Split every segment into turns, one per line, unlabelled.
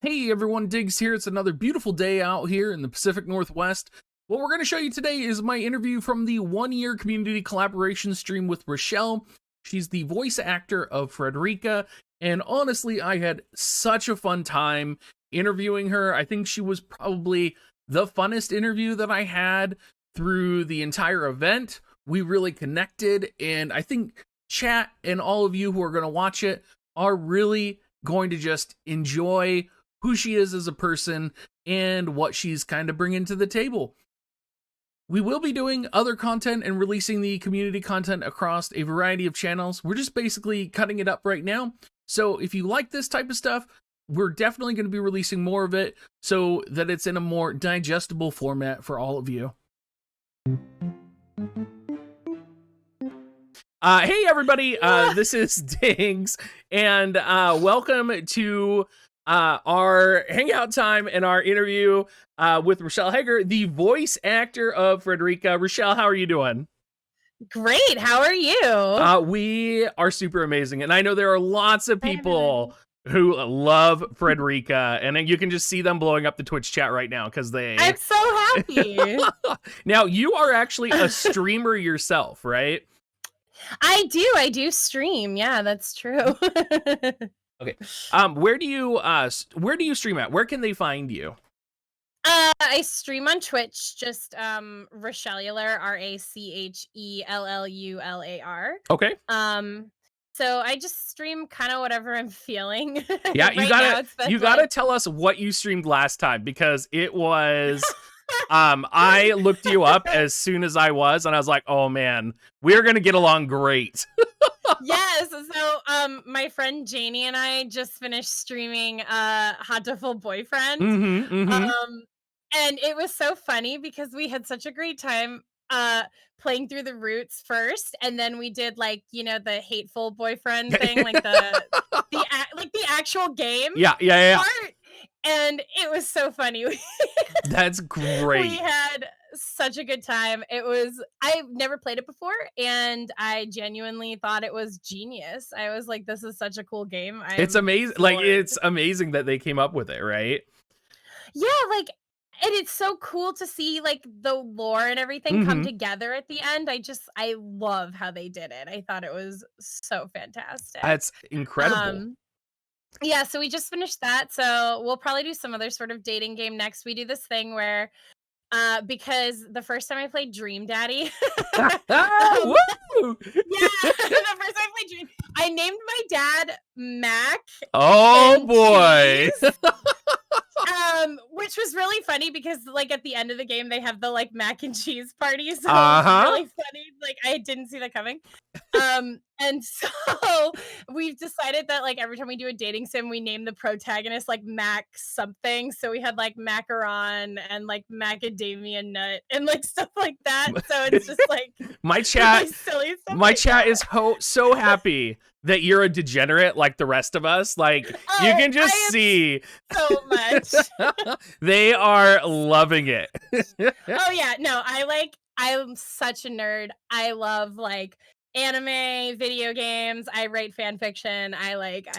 Hey everyone, Diggs here. It's another beautiful day out here in the Pacific Northwest. What we're going to show you today is my interview from the one-year community collaboration stream with Rachelle. She's the voice actor of Frederika, and honestly, I had such a fun time interviewing her. I think she was probably the funnest interview that I had through the entire event. We really connected, and I think chat and all of you who are going to watch it are really going to just enjoy who she is as a person and what she's kind of bringing to the table. We will be doing other content and releasing the community content across a variety of channels. We're just basically cutting it up right now. So if you like this type of stuff, we're definitely going to be releasing more of it so that it's in a more digestible format for all of you. Hey everybody, this is Diggs, and welcome to our hangout time and our interview with Rachelle Hager, the voice actor of Frederika. Rachelle, how are you doing?
Great. How are you?
We are super amazing, and I know there are lots of people who love Frederika, and you can just see them blowing up the Twitch chat right now because
I'm so happy.
Now, you are actually a streamer yourself, right?
I do stream. Yeah, that's true.
Okay. Where do you stream at? Where can they find you?
I stream on Twitch, just Rachellular, RACHELLULAR.
Okay.
So I just stream kind of whatever I'm feeling.
Yeah, you gotta tell us what you streamed last time, because it was I looked you up as soon as I was, and I was like, oh man, we're gonna get along great.
Yes, so my friend Janie and I just finished streaming Hot to Full Boyfriend. And it was so funny because we had such a great time playing through the roots first, and then we did the hateful boyfriend thing, like the actual game.
Yeah.
Part. And it was so funny.
That's great.
We had such a good time. I've never played it before, and I genuinely thought it was genius. I was like, this is such a cool game.
It's amazing. It's amazing that they came up with it, right?
Yeah, and it's so cool to see the lore and everything come together at the end. I love how they did it. I thought it was so fantastic.
That's incredible.
Yeah, so we just finished that. So we'll probably do some other sort of dating game next. We do this thing where because the first time I played Dream Daddy,
Woo!
yeah, the first time I played Dream, I named my dad Mac.
Oh boy.
Which was really funny because at the end of the game they have the mac and cheese party, so it was really funny. I didn't see that coming. And so we've decided that every time we do a dating sim, we name the protagonist Mac something. So we had Macaron and macadamia nut and stuff like that. So it's just
my chat,
really silly stuff
my chat is so happy that you're a degenerate like the rest of us. You can just see
so much.
They are loving it.
Oh yeah, no, I'm such a nerd. I love anime, video games. I write fan fiction.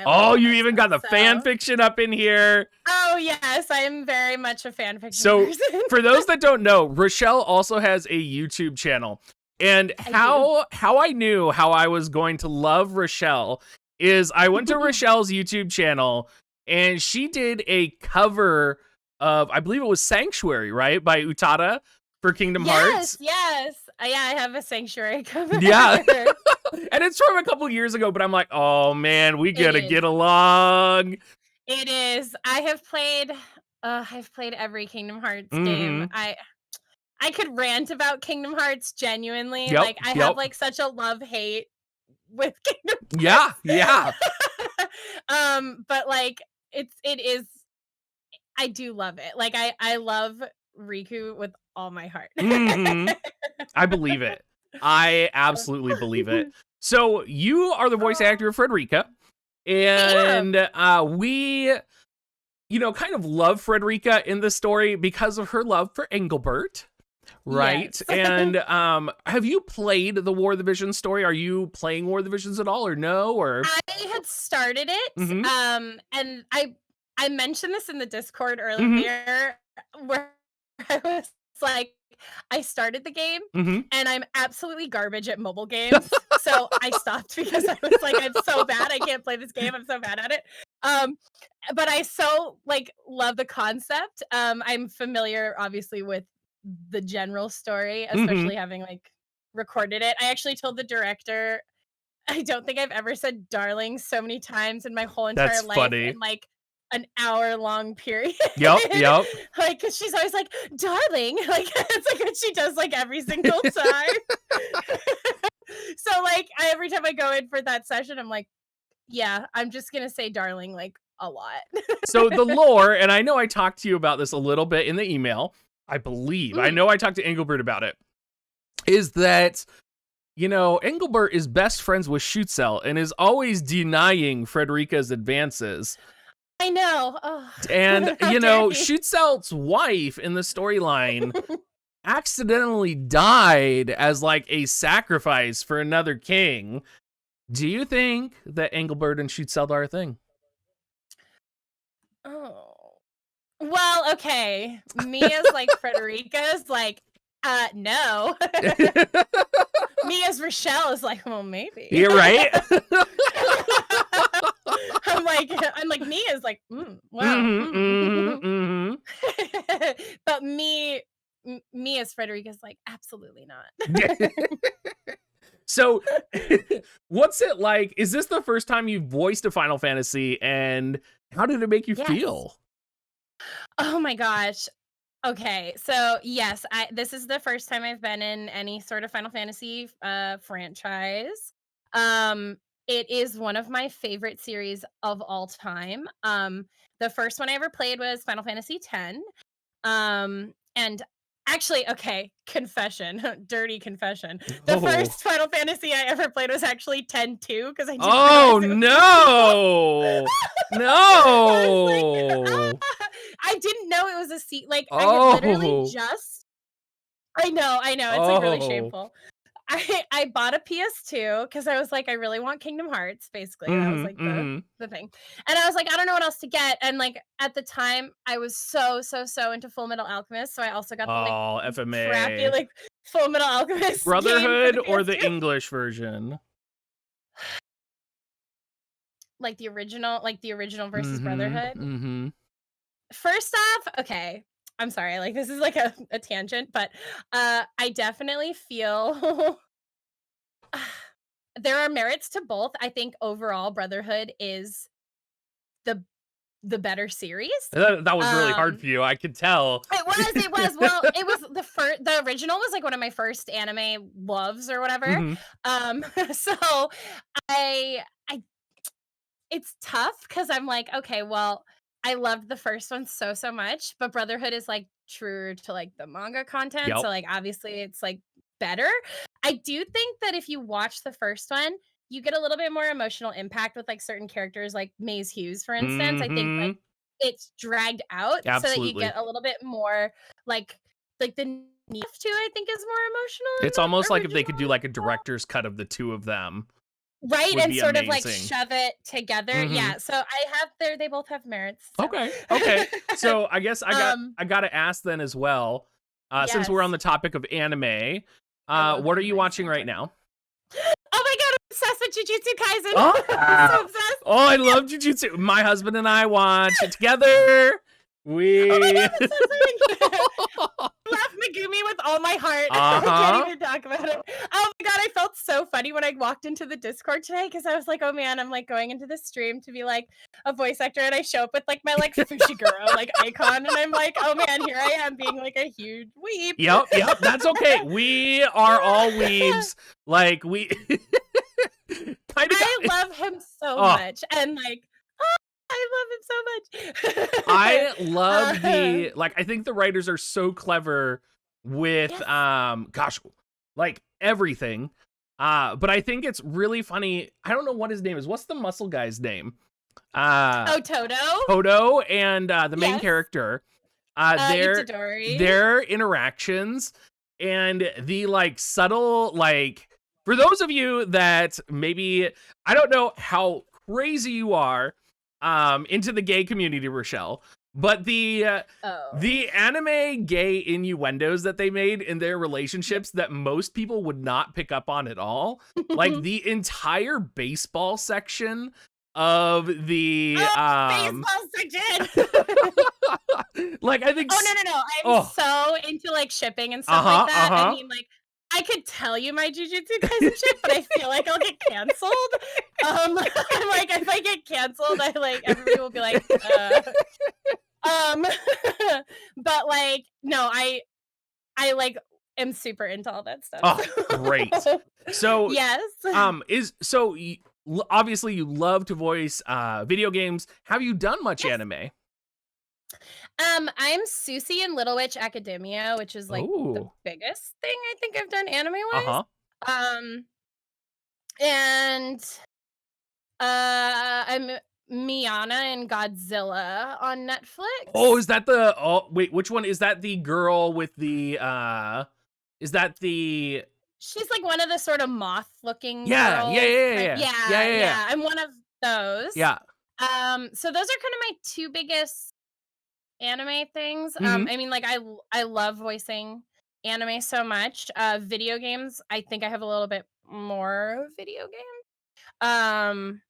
Oh, you even got the fan fiction up in here.
Oh yes, I am very much a fan fiction person.
For those that don't know, Rachelle also has a YouTube channel. And how I knew how I was going to love Rachelle is I went to Rachelle's YouTube channel, and she did a cover of, I believe it was Sanctuary, right? By Utada for Kingdom Hearts.
Yes. Yeah, I have a Sanctuary cover.
Yeah. And it's from a couple years ago, but I'm like, oh man, we gotta get along.
It is. I've played every Kingdom Hearts game. I could rant about Kingdom Hearts genuinely.
Yep,
I have such a love-hate with Kingdom Hearts.
Yeah.
But it is, I do love it. I love Riku with all my heart.
I believe it. I absolutely believe it. So you are the voice actor of Frederika, and we kind of love Frederika in this story because of her love for Englebrut. Right. Yes. And have you played the War of the Visions story? Are you playing War of the Visions at all, or no? Or
I had started it, and I I mentioned this in the Discord
Mhm.
earlier where I was like, I started the game
Mhm.
and I'm absolutely garbage at mobile games. So I stopped because I was like, I'm so bad. I can't play this game. I'm so bad at it. Um, but I so like love the concept. I'm familiar obviously with the general story,
Mhm.
especially having like recorded it. I actually told the director I don't think I've ever said darling so many times in my whole entire
That's
life
funny.
in like an hour-long period.
Yep, yep.
Like, 'cause she's always like, "Darling," like, it's like what she does, like, every single time. So, like, every time I go in for that session, I'm like, "Yeah, I'm just gonna say darling, like, a lot."
So the lore, and I know I talked to you about this a little bit in the email, I believe. I
Mhm.
know I talked to Englebrut about it. Is that, Engelbert is best friends with Schuetzel and is always denying Frederika's advances.
I know. Oh,
And,
how dare he?
Schuetzel's wife in the storyline accidentally died as like a sacrifice for another king. Do you think that Engelbert and Schuetzel are a thing?
Oh. Well, okay. Me as, like, Frederika's like, no. Me as Rachelle is like, "Well, maybe."
You're right.
I'm like, me is like, well,
Mhm, mhm,
But me as Frederica's like, "Absolutely not."
mhm. So, what's it like? Is this the first time you've voiced a Final Fantasy, and how did it make you
Yes.
feel?
Oh my gosh. Okay, so yes, this is the first time I've been in any sort of Final Fantasy franchise. Um, it is one of my favorite series of all time. The first one I ever played was Final Fantasy X. And actually, okay, confession, dirty confession. The
Oh.
first Final Fantasy I ever played was actually 10-2 because I didn't realize
Oh,
it was a sequel.
no!
I was like,
No!
I didn't know it was like I had literally
Oh.
just I know, it's like really
Oh.
shameful. I bought a PS2 because I was like, I really want Kingdom Hearts, basically. That was
Mhm,
like
mhm.
the thing. And I was like, I don't know what else to get. And like at the time, I was so into Full Metal Alchemist. So I also got the like
Oh,
crappy
FMA.
like Full Metal Alchemist game for
Brotherhood
the
or the
PS2.
English version?
Like the original versus
Mhm,
Brotherhood.
mhm.
First off, okay. I'm sorry, like this is like a tangent, but I definitely feel there are merits to both. I think overall Brotherhood is the the better series.
That was really hard
Um
for you, I could tell.
it was. Well, it was the original was like one of my first anime loves or whatever.
Mhm.
So I it's tough because I'm like, okay, well, I loved the first one so much, but Brotherhood is like true to like the manga content. So
Yep.
like obviously it's like better. I do think that if you watch the first one, you get a little bit more emotional impact with like certain characters like Maze Hughes, for instance. I think like
Mhm.
it's dragged out so that you
Absolutely.
get a little bit more like the need to, I think, is more emotional in
It's
the
almost like if they could do,
original.
like, a director's cut of the 2 of them,
Right,
would
and
be
sort of, like,
amazing.
shove it together,
Mhm.
yeah, so I have they both have merits, so
Okay, okay. So, I guess
Um,
I gotta ask then as well, since we're on
yes,
the topic of anime,
I love
what are you
anime
watching
so
right
much.
now?
Oh my god, I'm obsessed with Jujutsu
Oh,
Kaisen. I'm
yeah.
so obsessed.
Oh, I love Jujutsu. My husband and I watch it together.
Oh my
We
god, that's so exciting. Love Megumi with all my heart. I can't
Uh-huh.
even talk about it. Oh my god, I felt so funny when I walked into the Discord today because I was like, oh man, I'm like going into this stream to be like a voice actor, and I show up with like my like Fushiguro like icon, and I'm like, oh man, here I am being like a huge weep.
Yep, yep, that's okay. We are all weebs. Like, we kinda got
I love him so
Oh,
much, and like, oh, I love him so much.
I love I think the writers are so clever with,
Yes.
gosh, like, everything. But I think it's really funny. I don't know what his name is. What's the muscle guy's name? Uh,
Oh, Toto.
Hodo and, the main
Yes.
character,
Itadori.
their interactions and the, like, subtle, like, for those of you that maybe I don't know how crazy you are, into the gay community, Rachelle. But the anime gay innuendos that they made in their relationships that most people would not pick up on at all, like the entire baseball section of the
baseball section.
Like I think
no, I'm so into like shipping and stuff like that. I mean, like I could tell you my Jujutsu Kaisen shit, but I feel like I'll get canceled. I'm like, if I get canceled, everybody will be like, but like, no, I like am super into all that stuff.
Oh, great. So
yes.
Obviously you love to voice video games. Have you done much anime?
I'm Susie in Little Witch Academia, which is like the biggest thing I think I've done anime-wise. And I'm Miana in Godzilla on Netflix.
Oh, is that wait, which one is that? The girl with the is that the
she's like one of the sort of moth-looking girls.
Yeah.
I'm one of those.
Yeah.
So those are kind of my two biggest anime things. I mean, like I love voicing anime so much. Video games, I think I have a little bit more video games.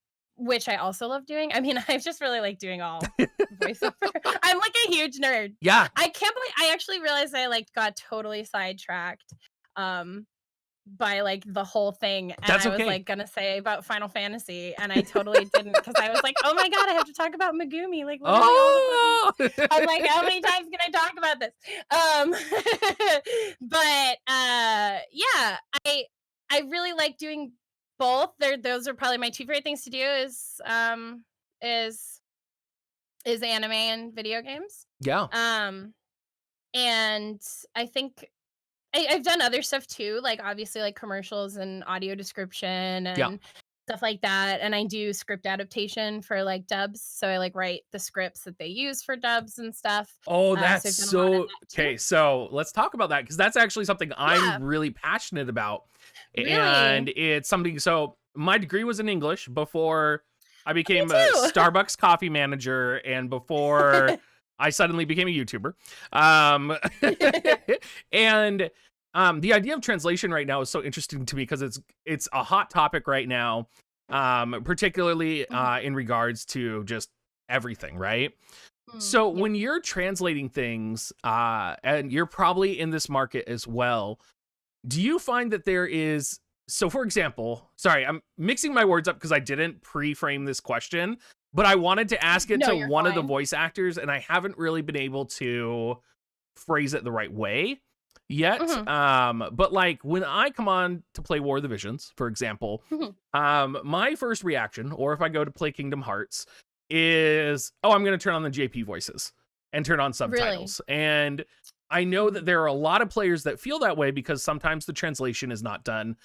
Which I also love doing. I mean, I just really like doing all voiceover. I'm like a huge nerd.
Yeah.
I can't believe I actually realized I like got totally sidetracked by like the whole thing. And I was like gonna say about Final Fantasy, and I totally didn't, because I was like, oh my god, I have to talk about Megumi. Like, I'm like, how many times can I talk about this? But yeah, I really like doing both. Those are probably my two favorite things to do is anime and video games.
Yeah.
And I think I've done other stuff too, like obviously like commercials and audio description and stuff like that. And I do script adaptation for like dubs. So I like write the scripts that they use for dubs and stuff.
Oh, that's so okay. So let's talk about that, because that's actually something I'm really passionate about.
Really?
And it's something. So my degree was in English before I became a Starbucks coffee manager, and before I suddenly became a YouTuber. And the idea of translation right now is so interesting to me, because it's a hot topic right now, particularly in regards to just everything, right? So when you're translating things, and you're probably in this market as well, do you find that there is... So, for example, sorry, I'm mixing my words up because I didn't pre-frame this question, but I wanted to ask it to one of the voice actors, and I haven't really been able to phrase it the right way yet. But like when I come on to play War of the Visions, for example, my first reaction, or if I go to play Kingdom Hearts, is, oh, I'm going to turn on the JP voices and turn on subtitles. Really? And I know that there are a lot of players that feel that way because sometimes the translation is not done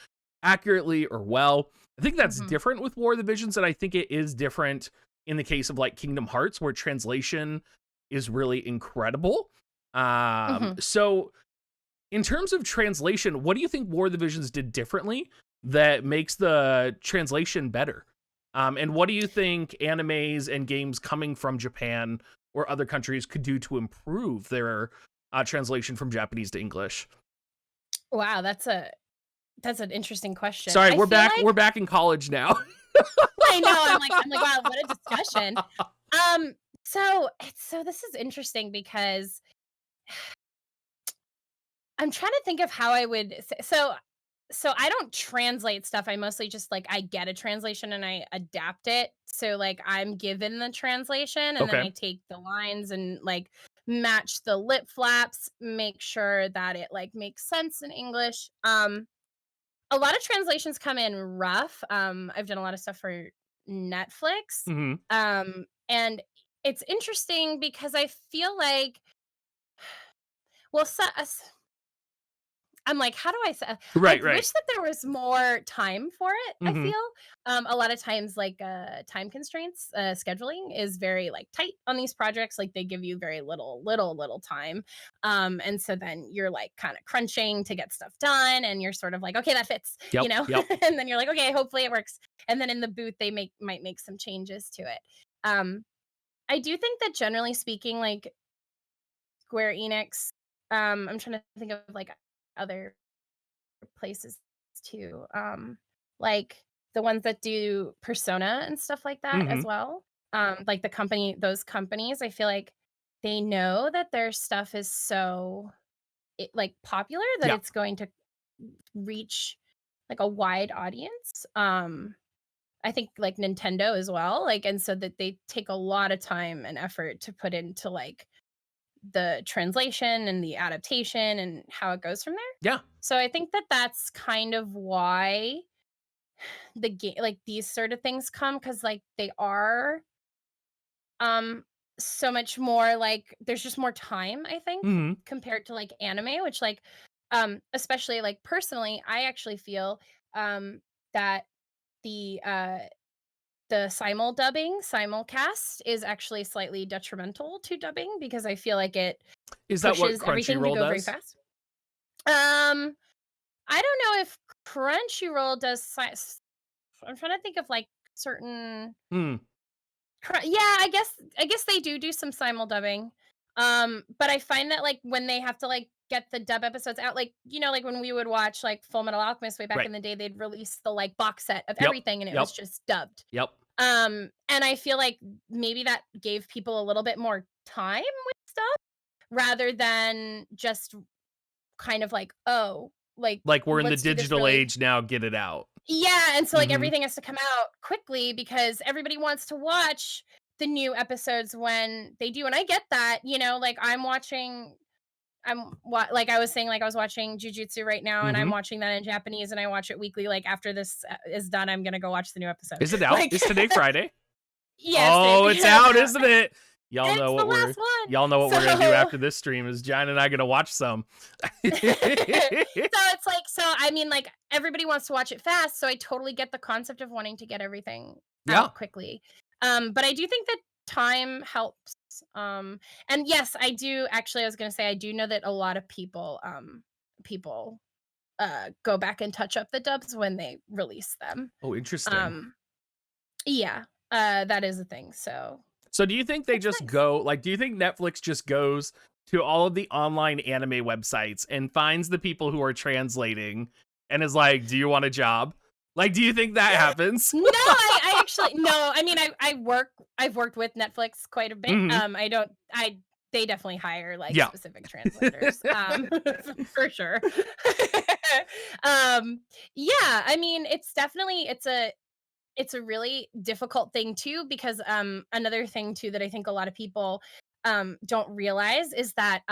accurately or well. I think that's different with War of the Visions, and I think it is different in the case of like Kingdom Hearts, where translation is really incredible. So in terms of translation, what do you think War of the Visions did differently that makes the translation better? And what do you think animes and games coming from Japan or other countries could do to improve their translation from Japanese to English? Wow, that's an interesting question. Sorry, we're back in college now.
I know. I'm like, wow, what a discussion. So this is interesting because I'm trying to think of how I would say, so I don't translate stuff. I mostly just like, I get a translation and I adapt it. So like I'm given the translation and then I take the lines and like match the lip flaps, make sure that it like makes sense in English. A lot of translations come in rough. I've done a lot of stuff for Netflix. And it's interesting because I feel like, well, I'm like, how do I say? I wish that there was more time for it. I feel a lot of times like time constraints, scheduling is very like tight on these projects. Like they give you very little time, and so then you're like kind of crunching to get stuff done, and you're sort of like, okay, that fits, you know. And then you're like, okay, hopefully it works. And then in the booth they might make some changes to it. I do think that generally speaking, like Square Enix, I'm trying to think of like other places too. Like the ones that do Persona and stuff like that as
Mhm.
well. Like those companies, I feel like they know that their stuff is so like popular that
Yeah.
it's going to reach like a wide audience. I think like Nintendo as well, like, and so that they take a lot of time and effort to put into like the translation and the adaptation and how it goes from there.
Yeah.
So I think that that's kind of why the game, like these sort of things come, because like they are um so much more like there's just more time, I think,
Mhm.
compared to like anime, which like especially like personally, I actually feel that the uh the simulcast is actually slightly detrimental to dubbing because I feel like it
Is that what
pushes everything to
Crunchyroll
go very
does?
fast. Um, I don't know if Crunchyroll does. I'm trying to think of like certain.
Hmm.
Yeah, I guess they do some simul dubbing. But I find that like when they have to like get the dub episodes out, like like when we would watch like Full Metal Alchemist way back
Right.
in the day, they'd release the like box set of
Yep.
everything, and it was
Yep.
just dubbed.
Yep.
And I feel like maybe that gave people a little bit more time with stuff rather than just kind of like, oh, like
Like we're in the
let's do this
digital
really.
age now, get it out.
Yeah, and so like
Mhm.
everything has to come out quickly because everybody wants to watch the new episodes when they do. And I get that, like like I was saying, like I was watching Jujutsu right now, and I'm
Mhm.
watching that in Japanese, and I watch it weekly. Like after this is done, I'm gonna go watch the new episode.
Is it out?
Like,
Is today Friday?
yes,
Oh, it's
yeah, it's
out,
out.
isn't it?
It's the last one.
Y'all know what we're gonna do
So
after this stream is John and I gonna watch some.
it's like, so I mean, like everybody wants to watch it fast, so I totally get the concept of wanting to get everything
Yeah.
out quickly. But I do think that time helps. And yes, I do actually, I was gonna say I do know that a lot of people go back and touch up the dubs when they release them.
Oh, interesting.
Um, yeah, that is a thing. So
So do you think they
it's
just
nice.
go, like, do you think Netflix just goes to all of the online anime websites and finds the people who are translating and is like, do you want a job? Like, do you think that happens?
No, I actually no. I mean, I've worked with Netflix quite a bit.
Mhm.
I don't. They definitely hire like
Yeah.
specific translators, for sure. um, yeah. I mean, it's a really difficult thing too because another thing too that I think a lot of people don't realize is that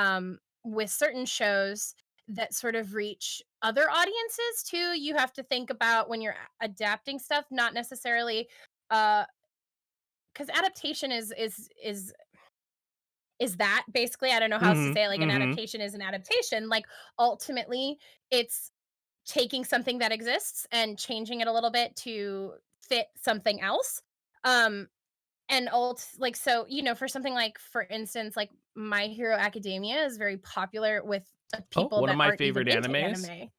with certain shows that sort of reach other audiences too, you have to think about when you're adapting stuff, not necessarily uh because adaptation is that basically. I don't know how else to
Mhm.
say it. Like an
Mhm.
adaptation is an adaptation. Like ultimately it's taking something that exists and changing it a little bit to fit something else. Um, and like so, for something like, for instance, like My Hero Academia is very popular with
Oh,
people
one of
that
my
aren't even
favorite
into
animes.
anime.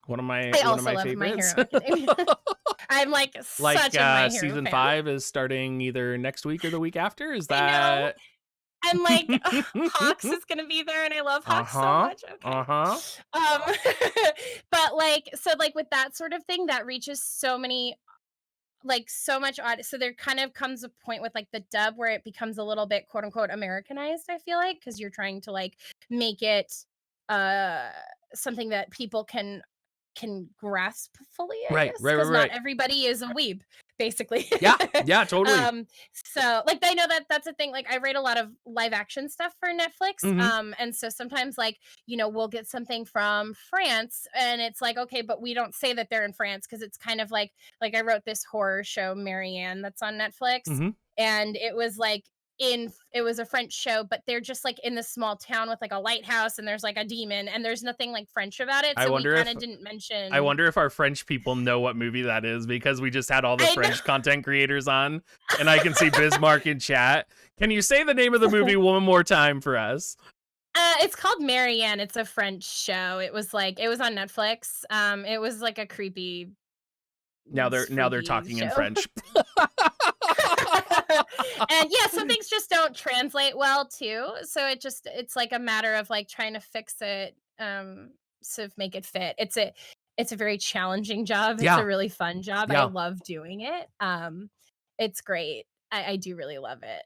One of my
I
one of
also
my
love My
favorites.
Hero Academia. I'm like
Like
such a My Hero
season
fan.
5 is starting either next week or the week after. Is
I know.
that
And like Hawks is gonna be there, and I love Hawks so
Uh-huh.
much. Okay.
Uh-huh.
Um, but like, so like with that sort of thing that reaches so many, like so much odd, so there kind of comes a point with like the dub where it becomes a little bit quote unquote Americanized, I feel like, because you're trying to like make it uh something that people can grasp fully, I
Right,
guess,
right, right,
because not
right.
everybody is a weeb, basically.
Yeah, yeah, totally.
um, so like I know that that's a thing. Like I write a lot of live action stuff for Netflix.
Mhm.
And so sometimes like, we'll get something from France and it's like, okay, but we don't say that they're in France because it's kind of like I wrote this horror show, Marianne, that's on Netflix.
Mhm.
And it was a French show, but they're just like in this small town with like a lighthouse and there's like a demon and there's nothing like French about it.
I
So we
wonder
kind
if
of didn't
I
mention.
wonder if our French people know what movie that is because we just had all the
I know.
French content creators on and I can see Bismarck in chat. Can you say the name of the movie one more time for us?
It's called Marianne. It's a French show. It was on Netflix. It was like a creepy,
Now they're
freaky
talking in
show.
French.
And yeah, some things just don't translate well too. So it's like a matter of like trying to fix it, to make it fit. It's a very challenging job. It's
Yeah.
a really fun job. I
Yeah.
love doing it. It's great. I do really love it.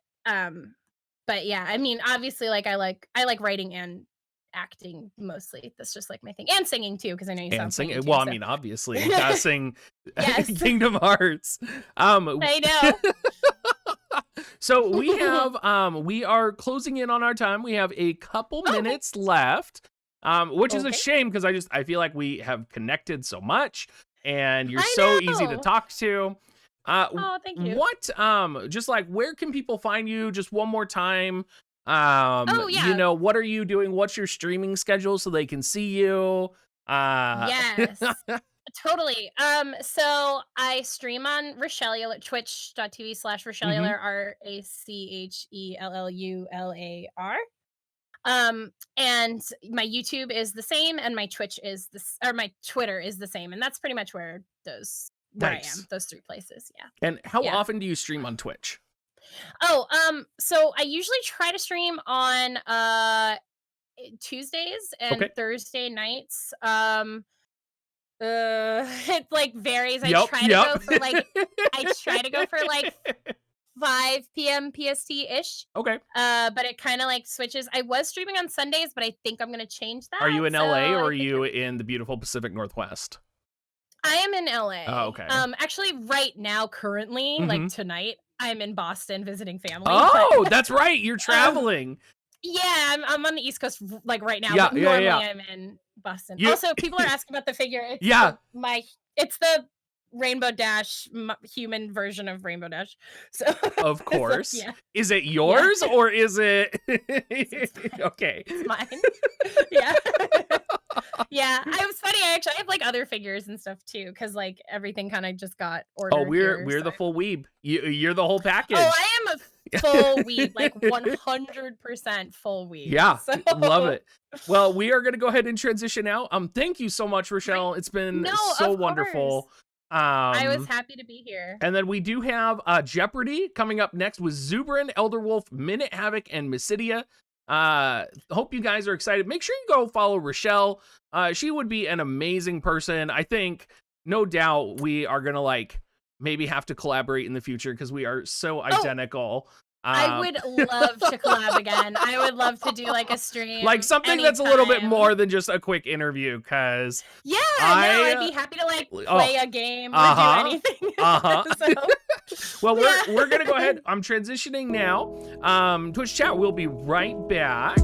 But yeah, I mean, obviously, like I like writing and acting mostly. That's just like my thing, and singing too, because I know you
And
sound singing
sing.
too,
Well, I
so.
mean, obviously, you gotta sing
Yes.
Kingdom Hearts.
I know.
So we are closing in on our time. We have a couple minutes left, which is a
Okay.
shame because I feel like we have connected so much, and you're
I
so easy to
know.
talk to.
Oh, thank you.
What just like where can people find you? Just one more time.
Oh, yeah.
You know, what are you doing? What's your streaming schedule so they can see you?
Yes. Totally. So I stream on Rachelle, twitch.tv/Rachelle, RACHELLULAR. And my YouTube is the same, and my Twitch is my Twitter is the same, and that's pretty much where I am. Those 3 places. Yeah.
And how
Yeah.
often do you stream on Twitch?
Oh, so I usually try to stream on Tuesdays and
Okay.
Thursday nights. It like varies. I
Yep.
try to go for like 5 p.m. PST-ish.
Okay.
But it kind of like switches. I was streaming on Sundays, but I think I'm gonna change that.
Are you in LA
so
or
I
are
think
you in the beautiful Pacific Northwest?
I am in LA.
Oh, okay.
Actually, right now, currently, like
Mhm.
tonight, I'm in Boston visiting family.
Oh,
but,
that's right. You're traveling.
yeah, I'm on the East Coast like right now.
Yeah,
but
yeah,
normally
yeah.
I'm in Boston.
You-
Also, people are asking about the figure. It's
Yeah.
it's the Rainbow Dash human version of Rainbow Dash. So
Of course.
yeah,
Is it yours or is it okay?
it's mine. Yeah. Yeah, I was funny. I have like other figures and stuff too, because like everything kind of just got ordered.
Oh, we're
here,
the
so.
full weeb. You're the whole package.
Oh, I am a full weeb, like 100% full weeb.
Yeah,
so.
love it. Well, we are going to go ahead and transition out. Thank you so much, Rachelle. It's been so
of
wonderful.
course. I was happy to be here.
And then we do have Jeopardy coming up next with Zubrin, Elderwolf, Minute Havoc, and Mysidia. Hope you guys are excited. Make sure you go follow Rachelle. She would be an amazing person. I think, no doubt, we are gonna like maybe have to collaborate in the future because we are so identical.
I would love to collab again. I would love to do like a stream,
like something that's a little bit more than just a quick interview. Because
I'd be happy to like play a game or do anything.
Well, we're gonna go ahead. I'm transitioning now. Twitch chat. We'll be right back.